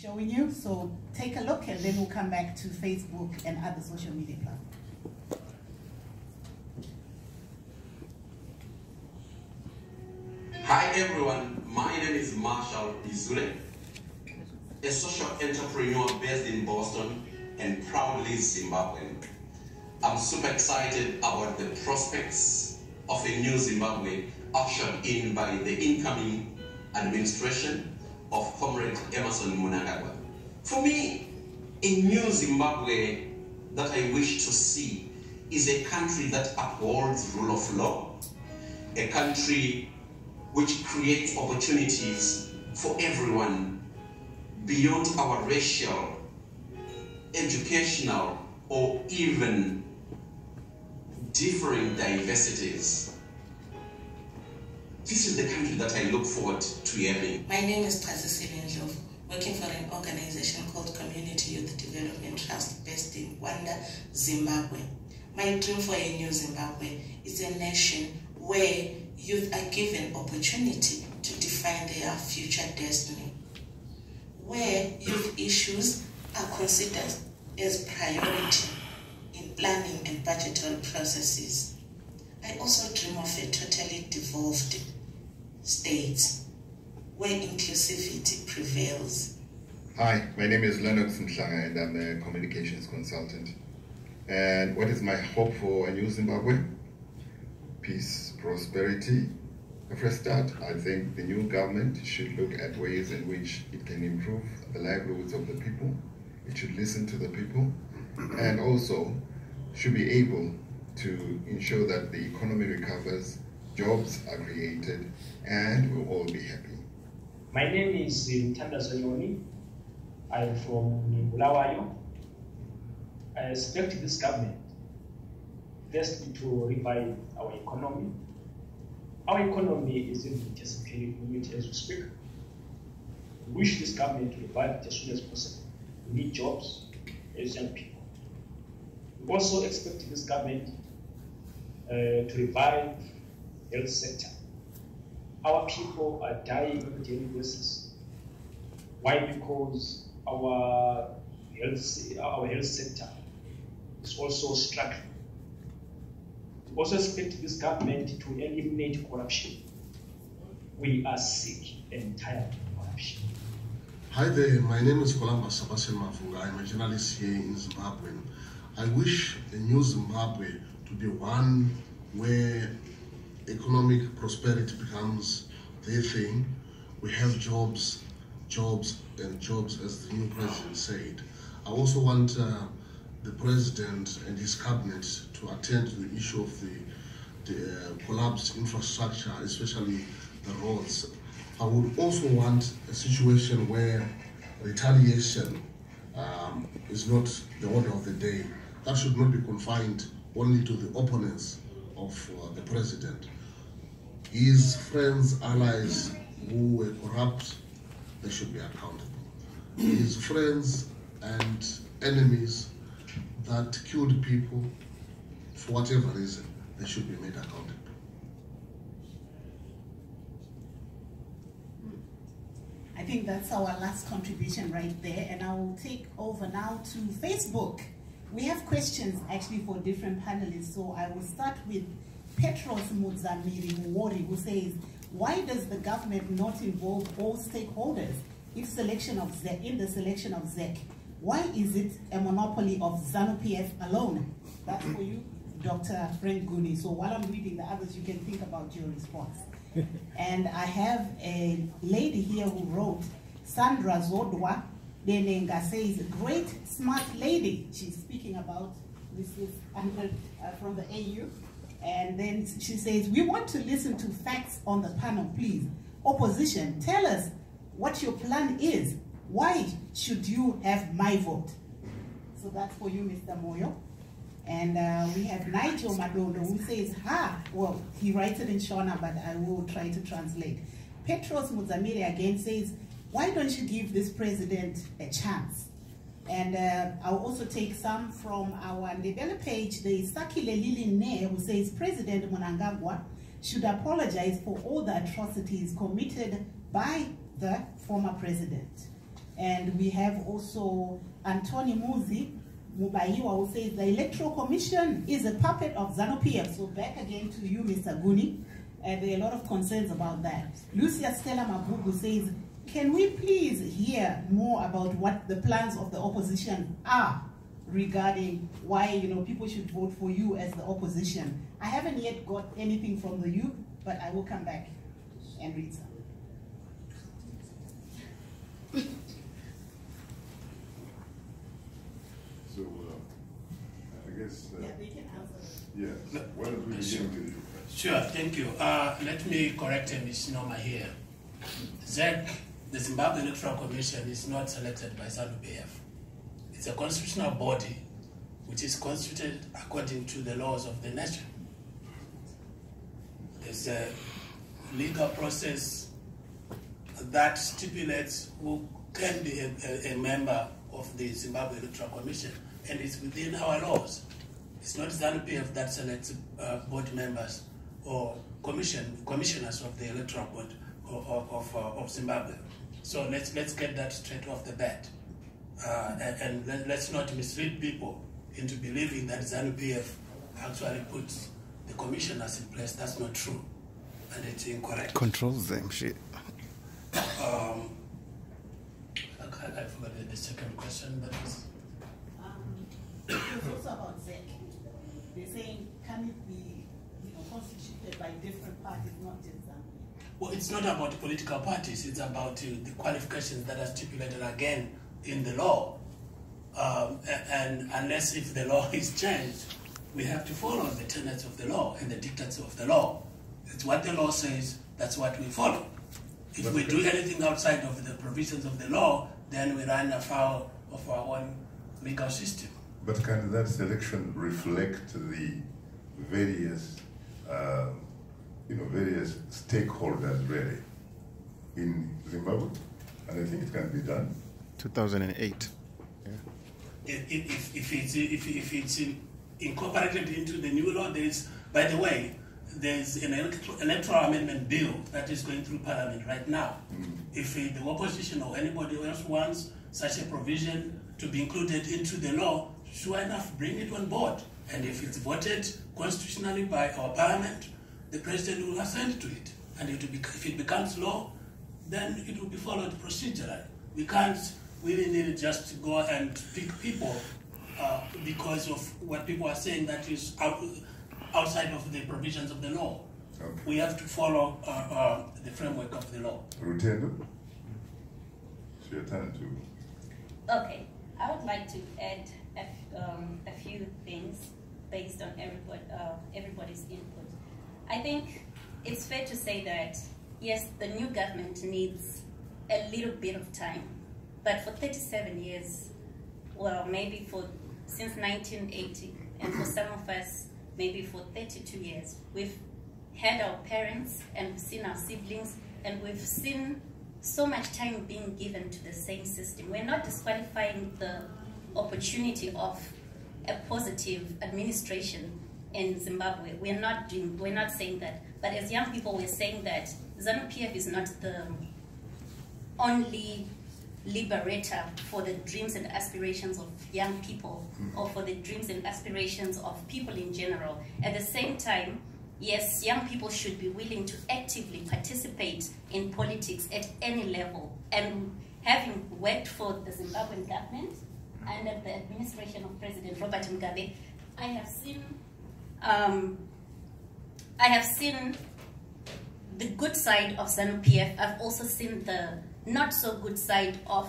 showing you. So take a look and then we'll come back to Facebook and other social media platforms. Hi everyone, my name is Marshall Izule, a social entrepreneur based in Boston and proudly Zimbabwean. I'm super excited about the prospects of a new Zimbabwe ushered in by the incoming administration of Comrade Emmerson Mnangagwa. For me, a new Zimbabwe that I wish to see is a country that upholds rule of law, a country which creates opportunities for everyone beyond our racial, educational, or even differing diversities. This is the country that I look forward to having. My name is Silenjo, working for an organization called Community Youth Development Trust based in Wanda, Zimbabwe. My dream for a new Zimbabwe is a nation where youth are given opportunity to define their future destiny, where youth issues are considered as priority in planning and budgetary processes. I also dream of a totally devolved state where inclusivity prevails. Hi, my name is Leonard Mhlanga and I'm a communications consultant. And what is my hope for a new Zimbabwe? Peace, prosperity. The first start, I think the new government should look at ways in which it can improve the livelihoods of the people. It should listen to the people and also should be able to ensure that the economy recovers, jobs are created, and we'll all be happy. My name is Mtanda Sonyoni. I'm from Bulawayo. I expect this government firstly to revive our economy. Our economy is in disappearing unit as we speak. We wish this government to revive it as soon as possible. We need jobs as young people. We also expect this government to revive the health sector. Our people are dying on a daily basis. Why? Because our health sector is also struggling. We also expect this government to eliminate corruption. We are sick and tired of corruption. Hi there, my name is Kolamba Sabasen Mafunga. I'm a journalist here in Zimbabwe. I wish a new Zimbabwe to be one where economic prosperity becomes their thing. We have jobs, and jobs, as the new president said. I also want the president and his cabinet to attend to the issue of the collapsed infrastructure, especially the roads. I would also want a situation where retaliation is not the order of the day. That should not be confined only to the opponents of the president. His friends, allies who were corrupt, they should be accountable. His friends and enemies that killed people for whatever reason, they should be made accountable. I think that's our last contribution right there, and I will take over now to Facebook. We have questions actually for different panelists, so I will start with Petros Mudzamiri Muwori, who says, why does the government not involve all stakeholders in the selection of ZEC? Why is it a monopoly of ZANU-PF alone? That's for you, Dr. Frank Guni. So while I'm reading the others, you can think about your response. And I have a lady here who wrote, Sandra Zodwa Denenga says, great, smart lady. She's speaking about, this is from the AU. And then she says, we want to listen to facts on the panel, please. Opposition, tell us what your plan is. Why should you have my vote? So that's for you, Mr. Moyo. And we have Nigel Madondo who says, well, he writes it in Shona, but I will try to translate. Petros Mudzamiri again says, why don't you give this president a chance? And I'll also take some from our Ndebele page. There is Sakile Lili Ne, who says President Mnangagwa should apologize for all the atrocities committed by the former president. And we have also Antoni Mubaiwa, who says the Electoral Commission is a puppet of ZANU-PF. So back again to you, Mr. Guni. There are a lot of concerns about that. Lucia Stella Mabugu says, can we please hear more about what the plans of the opposition are regarding why people should vote for you as the opposition? I haven't yet got anything from the youth, but I will come back and read some. So, I guess... yeah, they can answer. Yes. Why don't we begin with you? Sure, thank you. Let me correct Ms. Noma here. ZEC, the Zimbabwe Electoral Commission, is not selected by ZANU-PF. It's a constitutional body which is constituted according to the laws of the nation. There's a legal process that stipulates who can be a member of the Zimbabwe Electoral Commission, and it's within our laws. It's not ZANU-PF that selects board members or commissioners of the Electoral Board of Zimbabwe. So let's get that straight off the bat. And let's not mislead people into believing that ZANU-PF actually puts the commissioners in place. That's not true, and it's incorrect. Controls them, shit. I forgot the second question. That was. It's also about ZEC. They're saying, can it be constituted by different parties, not just ZANU? Well, it's not about political parties. It's about the qualifications that are stipulated again in the law. And unless if the law is changed, we have to follow the tenets of the law and the dictates of the law. It's what the law says, that's what we follow. If we do anything outside of the provisions of the law, then we run afoul of our own legal system. But can that selection reflect the various, various stakeholders really in Zimbabwe? And I think it can be done. 2008. Yeah. If it's incorporated into the new law, there's, by the way, there's an electoral amendment bill that is going through Parliament right now. If the opposition or anybody else wants such a provision to be included into the law, sure enough, bring it on board. And if it's voted constitutionally by our Parliament, the President will assent to it. And if it becomes law, then it will be followed procedurally. We can't willy-nilly just go and pick people because of what people are saying that is outside of the provisions of the law. Okay. We have to follow the framework of the law. Rutendo, it's your turn to. Okay, I would like to add a few things based on everybody's input. I think it's fair to say that, yes, the new government needs a little bit of time, but for 37 years, well, maybe since 1980, and for some of us, maybe for 32 years, we've had our parents and we've seen our siblings, and we've seen so much time being given to the same system. We're not disqualifying the opportunity of a positive administration in Zimbabwe. We're not saying that. But as young people, we're saying that ZANU-PF is not the only liberator for the dreams and aspirations of young people, or for the dreams and aspirations of people in general. At the same time, yes, young people should be willing to actively participate in politics at any level. And having worked for the Zimbabwean government under the administration of President Robert Mugabe, I have seen the good side of ZANU-PF. I've also seen the not so good side of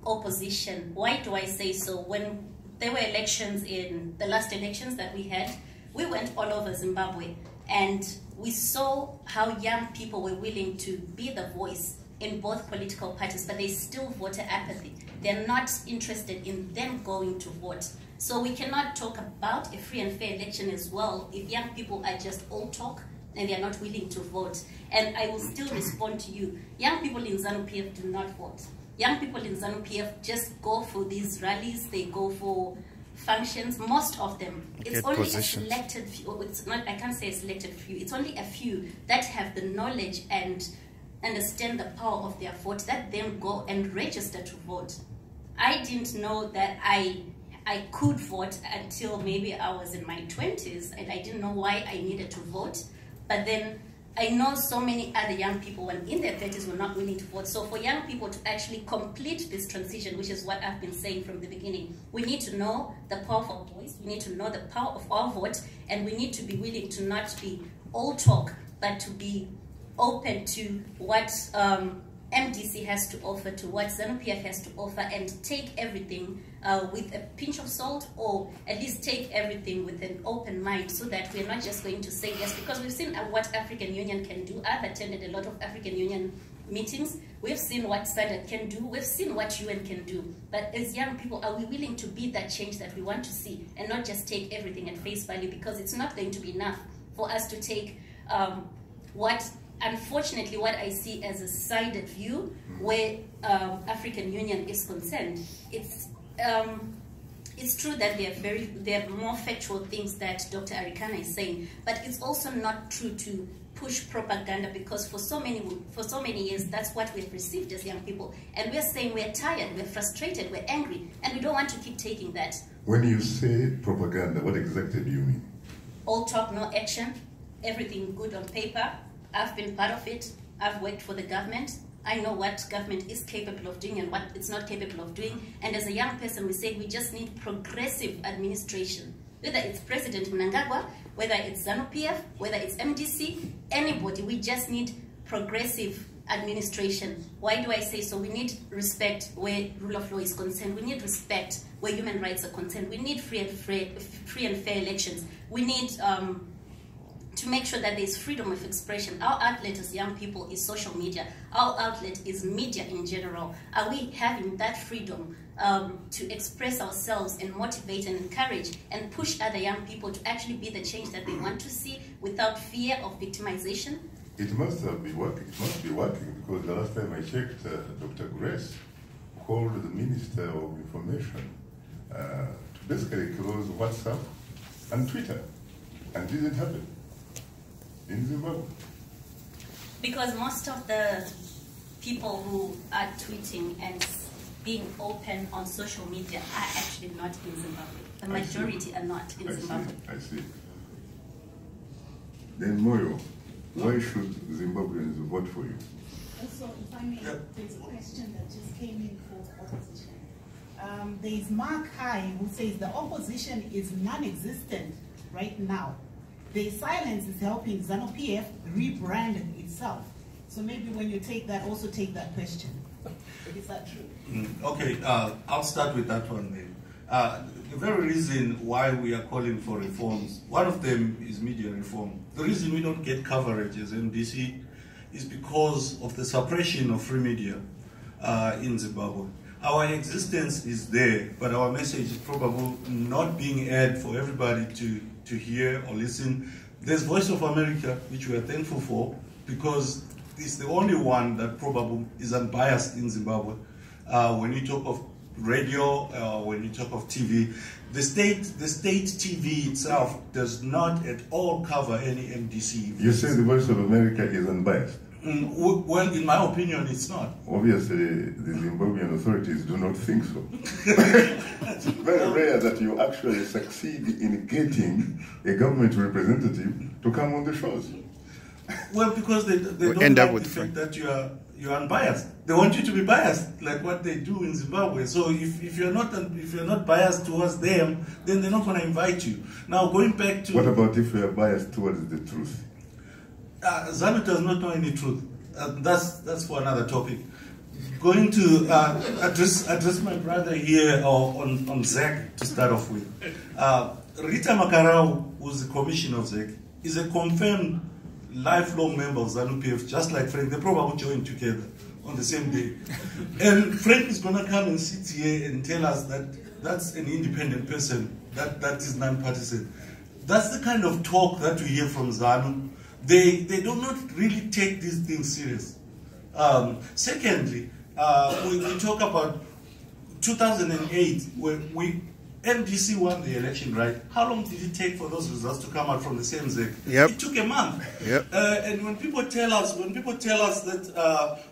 opposition. Why do I say so? When there were elections, in the last elections that we had, we went all over Zimbabwe, and we saw how young people were willing to be the voice in both political parties, but they still voted apathy. They're not interested in them going to vote. So we cannot talk about a free and fair election as well if young people are just all talk and they're not willing to vote. And I will still respond to you. Young people in ZANU-PF do not vote. Young people in ZANU-PF just go for these rallies, they go for functions, most of them. It's only a selected few, it's not, I can't say a selected few, it's only a few that have the knowledge and understand the power of their vote, that then go and register to vote. I didn't know that I could vote until maybe I was in my 20s, and I didn't know why I needed to vote. But then I know so many other young people when in their 30s were not willing to vote. So for young people to actually complete this transition, which is what I've been saying from the beginning, we need to know the power of our voice, we need to know the power of our vote, and we need to be willing to not be all talk, but to be open to what MDC has to offer, to what ZANU-PF has to offer, and take everything with a pinch of salt, or at least take everything with an open mind, so that we're not just going to say yes, because we've seen what African Union can do. I've attended a lot of African Union meetings. We've seen what SADC can do. We've seen what UN can do. But as young people, are we willing to be that change that we want to see, and not just take everything at face value, because it's not going to be enough for us to take unfortunately, what I see as a sided view where African Union is concerned. It's true that there are more factual things that Dr. Arikana is saying, but it's also not true to push propaganda, because for so many years that's what we've received as young people, and we're saying we're tired, we're frustrated, we're angry, and we don't want to keep taking that. When you say propaganda, what exactly do you mean? All talk, no action, everything good on paper. I've been part of it. I've worked for the government. I know what government is capable of doing and what it's not capable of doing. And as a young person, we say we just need progressive administration. Whether it's President Mnangagwa, whether it's ZANU-PF, whether it's MDC, anybody, we just need progressive administration. Why do I say so? We need respect where rule of law is concerned. We need respect where human rights are concerned. We need free and fair elections. We need to make sure that there's freedom of expression. Our outlet as young people is social media. Our outlet is media in general. Are we having that freedom to express ourselves and motivate and encourage and push other young people to actually be the change that they want to see without fear of victimization? It must be working. It must be working, because the last time I checked, Dr. Grace called the Minister of Information to basically close WhatsApp and Twitter, and it didn't happen in Zimbabwe. Because most of the people who are tweeting and being open on social media are actually not in Zimbabwe. The majority are not in Zimbabwe. I see. Then Moyo, why should Zimbabweans vote for you? Also, if I may, there's a question that just came in for opposition. There's Mark High who says the opposition is non-existent right now. The silence is helping ZANU-PF rebrand itself. So maybe when you take that, also take that question. Is that true? Okay, I'll start with that one then. The very reason why we are calling for reforms, one of them is media reform. The reason we don't get coverage as MDC is because of the suppression of free media in Zimbabwe. Our existence is there, but our message is probably not being aired for everybody to hear or listen. There's Voice of America, which we are thankful for, because it's the only one that probably is unbiased in Zimbabwe. When you talk of radio, when you talk of TV, the state TV itself does not at all cover any MDC events. You say the Voice of America is unbiased? Well, in my opinion, it's not. Obviously, the Zimbabwean authorities do not think so. It's very rare that you actually succeed in getting a government representative to come on the shows. Well, because they don't end like the fact that you're unbiased. They want you to be biased, like what they do in Zimbabwe. So if you're not biased towards them, then they're not going to invite you. Now, going back to... What about if you are biased towards the truth? ZANU does not know any truth. That's for another topic. Going to address my brother here on ZEC to start off with. Rita Makarau, who's the commissioner of ZEC, is a confirmed lifelong member of ZANU-PF, just like Frank. They probably joined together on the same day. And Frank is going to come and sit here and tell us that that's an independent person, that is non-partisan. That's the kind of talk that we hear from ZANU. They do not really take these things serious. Secondly, we talk about 2008, when MDC won the election, right? How long did it take for those results to come out from the same ZEC? Yep. It took a month. Yep. And when people tell us that,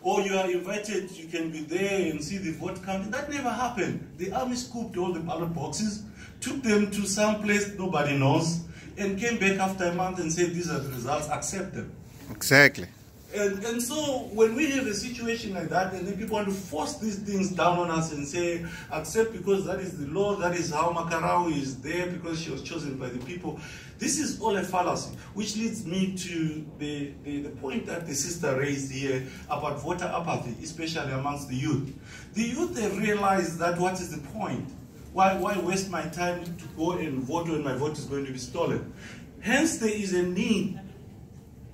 oh, you are invited, you can be there and see the vote counting, that never happened. The army scooped all the ballot boxes, took them to some place nobody knows, and came back after a month and said, these are the results, accept them. Exactly. And so when we have a situation like that, and then people want to force these things down on us and say, accept because that is the law, that is how Makarawi is there because she was chosen by the people. This is all a fallacy, which leads me to the point that the sister raised here about voter apathy, especially amongst the youth. The youth have realized that what is the point? Why waste my time to go and vote when my vote is going to be stolen? Hence, there is a need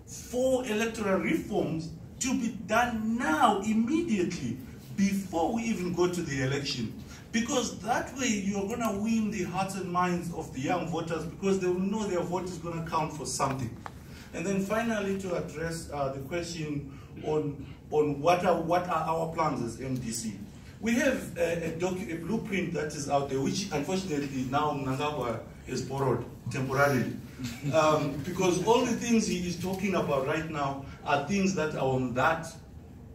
for electoral reforms to be done now, immediately, before we even go to the election. Because that way you're going to win the hearts and minds of the young voters because they will know their vote is going to count for something. And then finally, to address the question on what are our plans as MDC. We have a blueprint that is out there, which unfortunately now Mnangagwa has borrowed temporarily. Because all the things he is talking about right now are things that are on that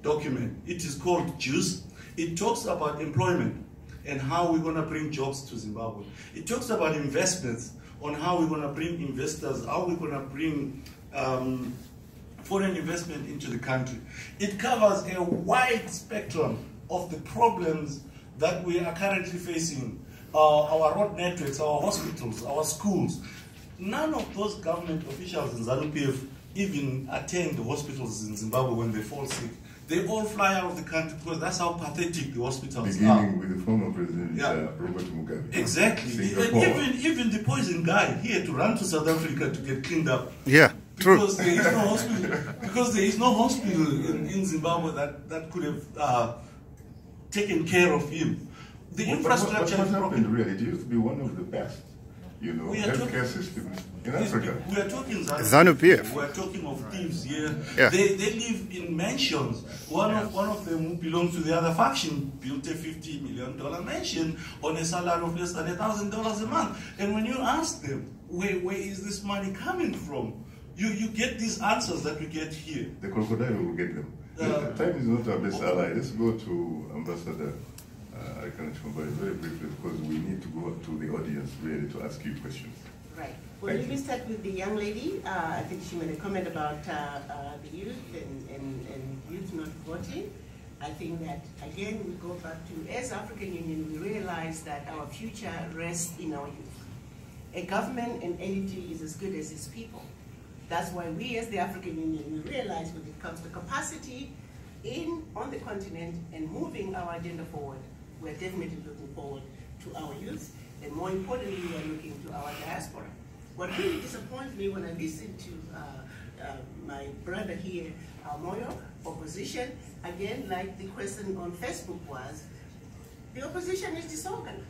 document. It is called JUICE. It talks about employment and how we're going to bring jobs to Zimbabwe. It talks about investments, on how we're going to bring investors, how we're going to bring foreign investment into the country. It covers a wide spectrum of the problems that we are currently facing. Our road networks, our hospitals, our schools. None of those government officials in ZANU-PF even attend the hospitals in Zimbabwe when they fall sick. They all fly out of the country because that's how pathetic the hospitals are. Beginning with the former president, Robert Mugabe. Exactly. And even the poison guy, he had to run to South Africa to get cleaned up. Yeah, true. Because there is no hospital, because there is no hospital in Zimbabwe that could have taken care of him. The infrastructure what happened really? It used to be one of the best, healthcare systems in Africa. We are talking ZANU-PF. We are talking of thieves here. Yeah. They live in mansions. One of them who belongs to the other faction built a $50 million mansion on a salary of less than $1,000 a month. And when you ask them, where is this money coming from? You get these answers that we get here. The crocodile will get them. Time is not our best ally. Let's go to Ambassador. I can't remember very briefly because we need to go to the audience really to ask you questions. Right. Well, let me start with the young lady. I think she made a comment about the youth and youth not voting. I think that, again, we go back to, as African Union, we realize that our future rests in our youth. A government and entity is as good as its people. That's why we, as the African Union, we realize when it comes to capacity on the continent and moving our agenda forward, we're definitely looking forward to our youth, and more importantly, we're looking to our diaspora. What really disappoints me when I listen to my brother here, Moyo, opposition, again, like the question on Facebook was, the opposition is disorganized.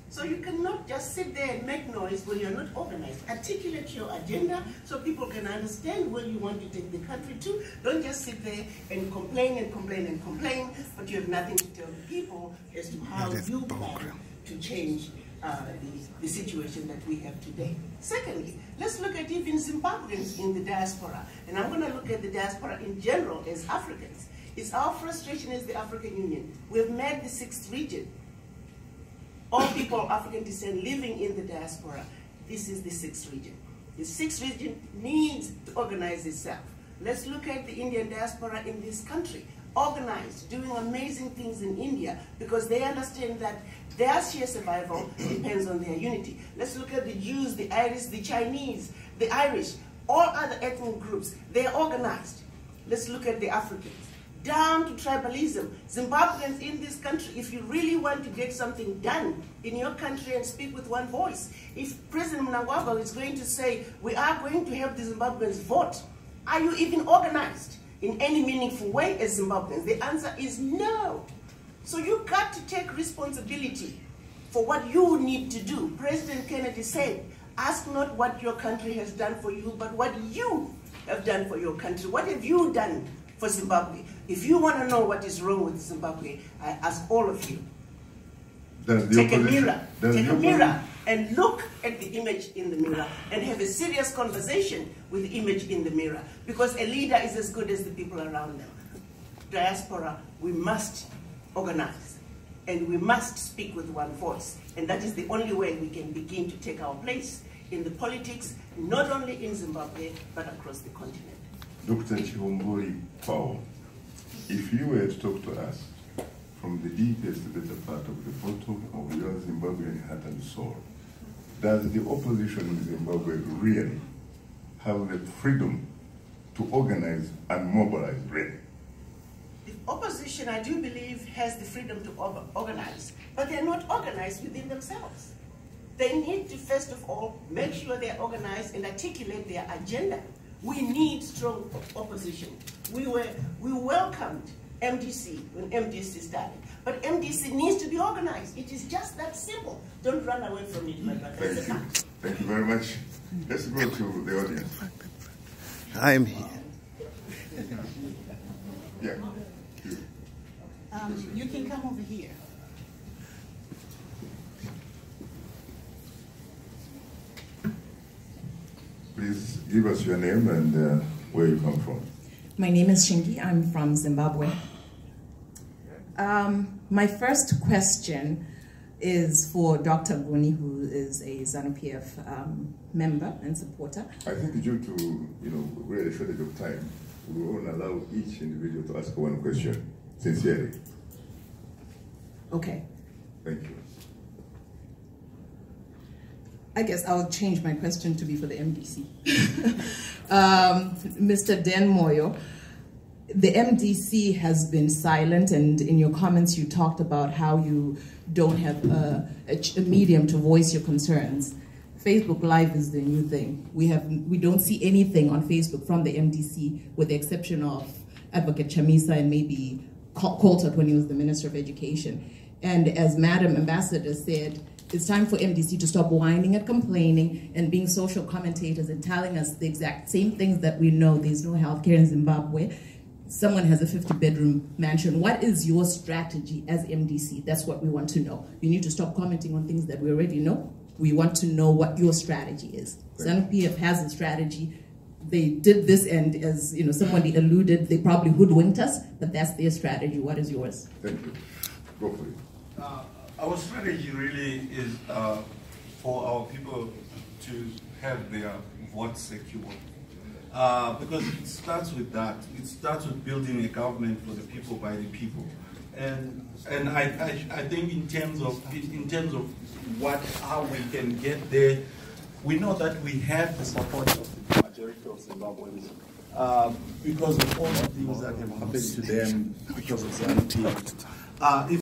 So you cannot just sit there and make noise when you're not organized. Articulate your agenda so people can understand where you want to take the country to. Don't just sit there and complain and complain and complain, but you have nothing to tell the people as to how you plan to change the situation that we have today. Secondly, let's look at even Zimbabweans in the diaspora. And I'm going to look at the diaspora in general as Africans. It's our frustration as the African Union. We've made the 6th region. All people of African descent living in the diaspora. This is the 6th region. The 6th region needs to organize itself. Let's look at the Indian diaspora in this country. Organized, doing amazing things in India because they understand that their sheer survival depends on their unity. Let's look at the Jews, the Irish, the Chinese, the Irish, all other ethnic groups. They're organized. Let's look at the Africans. Down to tribalism. Zimbabweans in this country, if you really want to get something done in your country and speak with one voice, if President Mnangagwa is going to say, we are going to have the Zimbabweans vote, are you even organized in any meaningful way as Zimbabweans? The answer is no. So you've got to take responsibility for what you need to do. President Kennedy said, ask not what your country has done for you, but what you have done for your country. What have you done for Zimbabwe? If you want to know what is wrong with Zimbabwe, I ask all of you, take a mirror and look at the image in the mirror and have a serious conversation with the image in the mirror, because a leader is as good as the people around them. Diaspora, we must organize and we must speak with one voice, and that is the only way we can begin to take our place in the politics, not only in Zimbabwe but across the continent. Dr. Chihombori Paul, if you were to talk to us from the deepest better part of the bottom of your Zimbabwean heart and soul, does the opposition in Zimbabwe really have the freedom to organize and mobilize really? The opposition, I do believe, has the freedom to organize, but they're not organized within themselves. They need to, first of all, make sure they're organized and articulate their agenda. We need strong opposition. We welcomed MDC when MDC started, but MDC needs to be organized. It is just that simple. Don't run away from it, my brother. Thank you. Thank you very much. Let's go to the audience. I'm here. Yeah. You can come over here. Please give us your name and where you come from. My name is Shingi. I'm from Zimbabwe. My first question is for Dr. Guni, who is a ZANU-PF member and supporter. I think due to really shortage of time, we will allow each individual to ask one question, sincerely. Okay. Thank you. I guess I'll change my question to be for the MDC. Mr. Den Moyo, the MDC has been silent, and in your comments you talked about how you don't have a medium to voice your concerns. Facebook Live is the new thing. We don't see anything on Facebook from the MDC, with the exception of Advocate Chamisa and maybe Coulter when he was the Minister of Education. And as Madam Ambassador said, it's time for MDC to stop whining and complaining and being social commentators and telling us the exact same things that we know. There's no healthcare in Zimbabwe. Someone has a 50-bedroom mansion. What is your strategy as MDC? That's what we want to know. You need to stop commenting on things that we already know. We want to know what your strategy is. ZANU-PF has a strategy. They did this, and as somebody alluded, they probably hoodwinked us, but that's their strategy. What is yours? Thank you. Go for it. Our strategy really is for our people to have their votes secure. Because it starts with that. It starts with building a government for the people, by the people. And I think in terms of how we can get there, we know that we have the support of the majority of Zimbabweans because of all the things that have happened to them because of ZANU-PF.